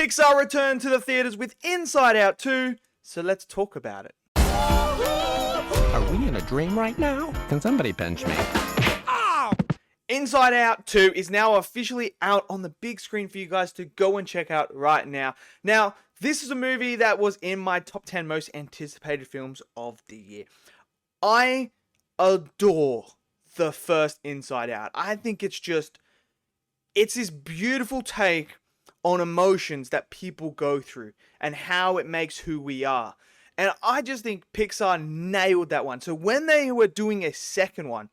Pixar returned to the theaters with Inside Out 2, so let's talk about it. Are we in a dream right now? Can somebody pinch me? Ow! Inside Out 2 is now officially out on the big screen for you guys to go and check out right now. Now, this is a movie that was in my top 10 most anticipated films of the year. I adore the first Inside Out. I think it's this beautiful take on emotions that people go through and how it makes who we are. And I just think Pixar nailed that one. So when they were doing a second one,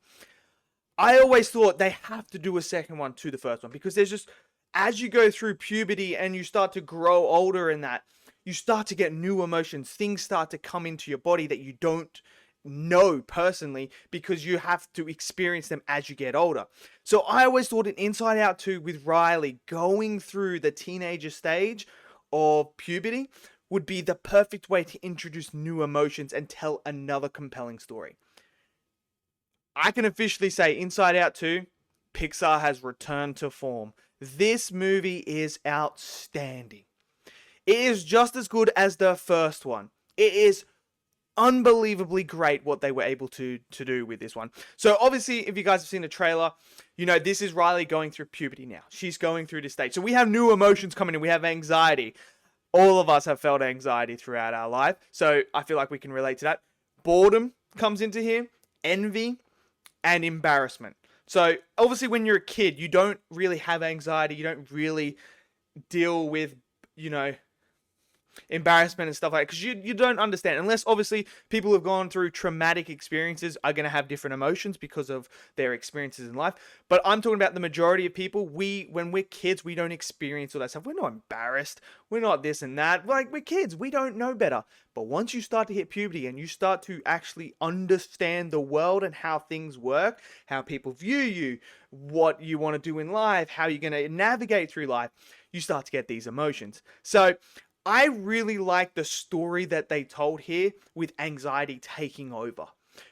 I always thought they have to do a second one to the first one, because there's just, as you go through puberty and you start to grow older in that, you start to get new emotions. Things start to come into your body that you don't know personally because you have to experience them as you get older. So I always thought an Inside Out 2 with Riley going through the teenager stage of puberty would be the perfect way to introduce new emotions and tell another compelling story. I can officially say Inside Out 2, Pixar has returned to form. This movie is outstanding. It is just as good as the first one. It is unbelievably great what they were able to do with this one. So obviously, if you guys have seen the trailer, you know this is Riley going through puberty now. She's going through this stage. So we have new emotions coming in. We have anxiety. All of us have felt anxiety throughout our life. So I feel like we can relate to that. Boredom comes into here. Envy and embarrassment. So obviously when you're a kid, you don't really have anxiety. You don't really deal with, embarrassment and stuff like that, because you don't understand, unless obviously people who have gone through traumatic experiences are going to have different emotions because of their experiences in life. But I'm talking about the majority of people. When we're kids, we don't experience all that stuff. We're not embarrassed. We're not this and that. Like, we're kids. We don't know better. But once you start to hit puberty and you start to actually understand the world and how things work, how people view you, what you want to do in life, how you're going to navigate through life, you start to get these emotions. So I really like the story that they told here with anxiety taking over,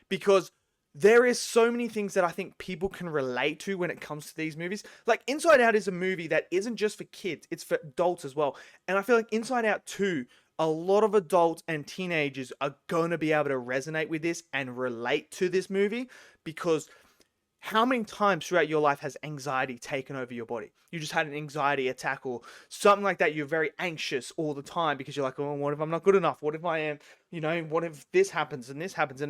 because there is so many things that I think people can relate to when it comes to these movies. Like, Inside Out is a movie that isn't just for kids, it's for adults as well. And I feel like Inside Out 2, a lot of adults and teenagers are going to be able to resonate with this and relate to this movie, because how many times throughout your life has anxiety taken over your body? You just had an anxiety attack or something like that. You're very anxious all the time because you're like, oh, what if I'm not good enough? What if I am, what if this happens and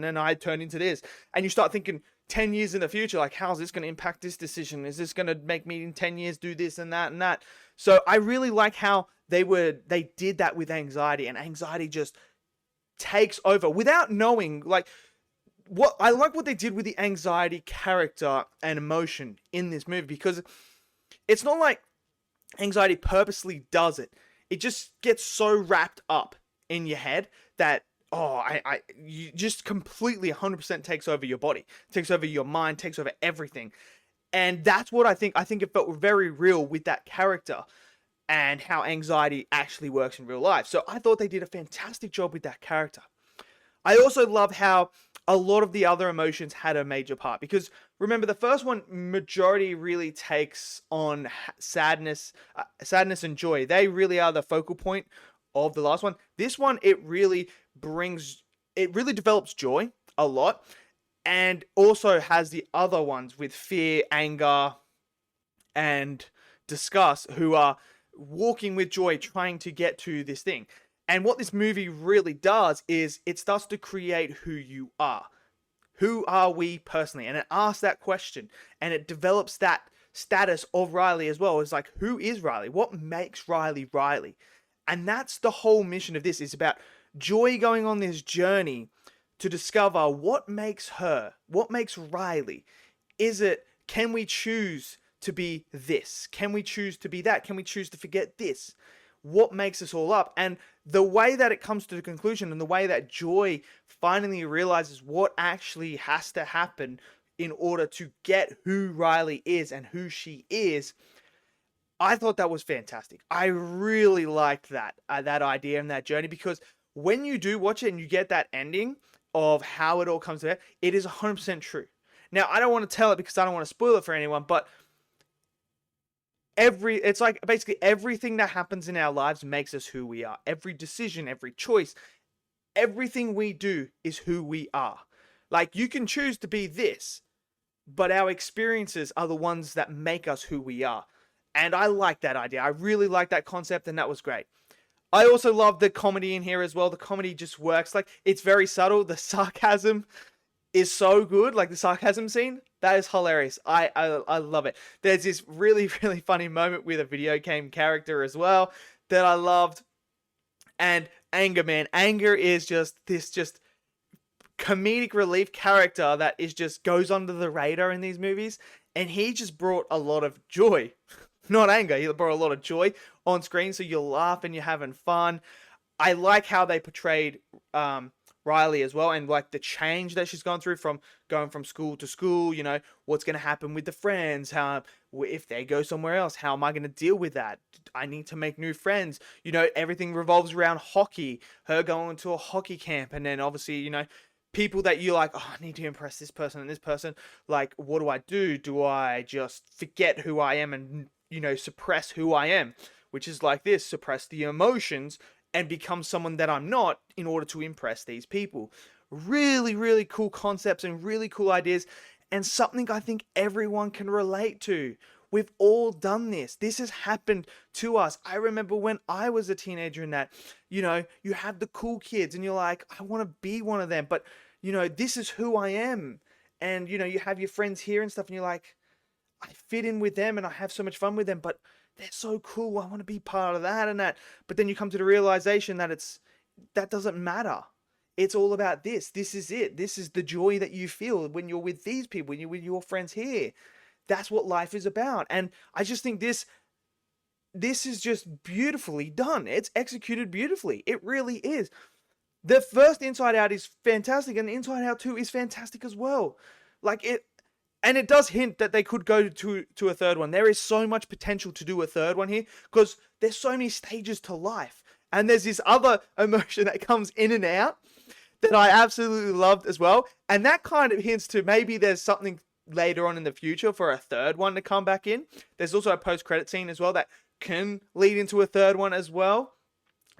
then I turn into this? And you start thinking 10 years in the future, like, how's this going to impact this decision? Is this going to make me in 10 years do this and that and that? So I really like how they did that with anxiety, and anxiety just takes over without knowing, like, what I like what they did with the anxiety character and emotion in this movie, because it's not like anxiety purposely does it. It just gets so wrapped up in your head that, you just completely 100% takes over your body, takes over your mind, takes over everything. And that's what I think it felt very real with that character and how anxiety actually works in real life. So I thought they did a fantastic job with that character. I also love how a lot of the other emotions had a major part, because remember, the first one, majority really takes on sadness and joy. They really are the focal point of the last one. This one, it really develops joy a lot, and also has the other ones with fear, anger, and disgust, who are walking with joy, trying to get to this thing. And what this movie really does is it starts to create who you are. Who are we personally? And it asks that question, and it develops that status of Riley as well. It's like, who is Riley? What makes Riley Riley? And that's the whole mission of this, is about Joy going on this journey to discover what makes her, what makes Riley. Can we choose to be this? Can we choose to be that? Can we choose to forget this? What makes us all up? And the way that it comes to the conclusion, and the way that Joy finally realizes what actually has to happen in order to get who Riley is and who she is, I thought that was fantastic. I really liked that idea and that journey, because when you do watch it and you get that ending of how it all comes together, it is 100% true. Now, I don't want to tell it because I don't want to spoil it for anyone, but it's like basically everything that happens in our lives makes us who we are. Every decision, every choice, everything we do is who we are. Like, you can choose to be this, but our experiences are the ones that make us who we are. And I like that idea. I really like that concept, and that was great. I also love the comedy in here as well. The comedy just works. Like, it's very subtle. The sarcasm is so good. Like, the sarcasm scene, that is hilarious. I love it. There's this really, really funny moment with a video game character as well that I loved. And Anger, man. Anger is just this just comedic relief character that is just goes under the radar in these movies. And he just brought a lot of joy. Not anger. He brought a lot of joy on screen. So you're laughing, you're having fun. I like how they portrayed Riley as well, and like the change that she's gone through from going from school to school, you know, what's going to happen with the friends, how if they go somewhere else, how am I going to deal with that? I need to make new friends. You know, everything revolves around hockey, her going to a hockey camp, and then obviously, you know, people that you like, oh, I need to impress this person and this person. Like, what do I do? Do I just forget who I am and, you know, suppress who I am? Which is like this, suppress the emotions and become someone that I'm not in order to impress these people. Really, really cool concepts and really cool ideas, and something I think everyone can relate to. We've all done this. This has happened to us. I remember when I was a teenager and that, you know, you have the cool kids and you're like, I want to be one of them, but, you know, this is who I am. And, you know, you have your friends here and stuff and you're like, I fit in with them and I have so much fun with them, but they're so cool. I want to be part of that and that. But then you come to the realization that that doesn't matter. It's all about this. This is it. This is the joy that you feel when you're with these people, when you're with your friends here. That's what life is about. And I just think this is just beautifully done. It's executed beautifully. It really is. The first Inside Out is fantastic, and Inside Out 2 is fantastic as well. Like it. And it does hint that they could go to a third one. There is so much potential to do a third one here because there's so many stages to life. And there's this other emotion that comes in and out that I absolutely loved as well. And that kind of hints to maybe there's something later on in the future for a third one to come back in. There's also a post-credit scene as well that can lead into a third one as well.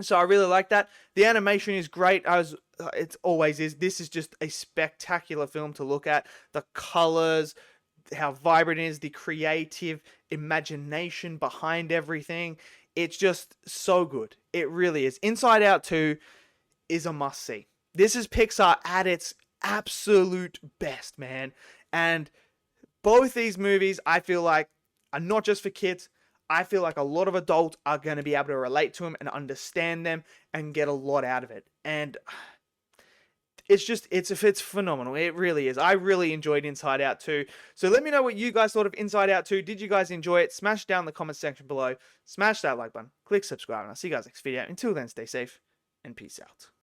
So I really like that. The animation is great. It always is. This is just a spectacular film to look at. The colors, how vibrant it is, the creative imagination behind everything. It's just so good. It really is. Inside Out 2 is a must-see. This is Pixar at its absolute best, man. And both these movies, I feel like, are not just for kids. I feel like a lot of adults are going to be able to relate to them and understand them and get a lot out of it. And it's phenomenal. It really is. I really enjoyed Inside Out 2. So let me know what you guys thought of Inside Out 2. Did you guys enjoy it? Smash down the comment section below. Smash that like button. Click subscribe. And I'll see you guys next video. Until then, stay safe and peace out.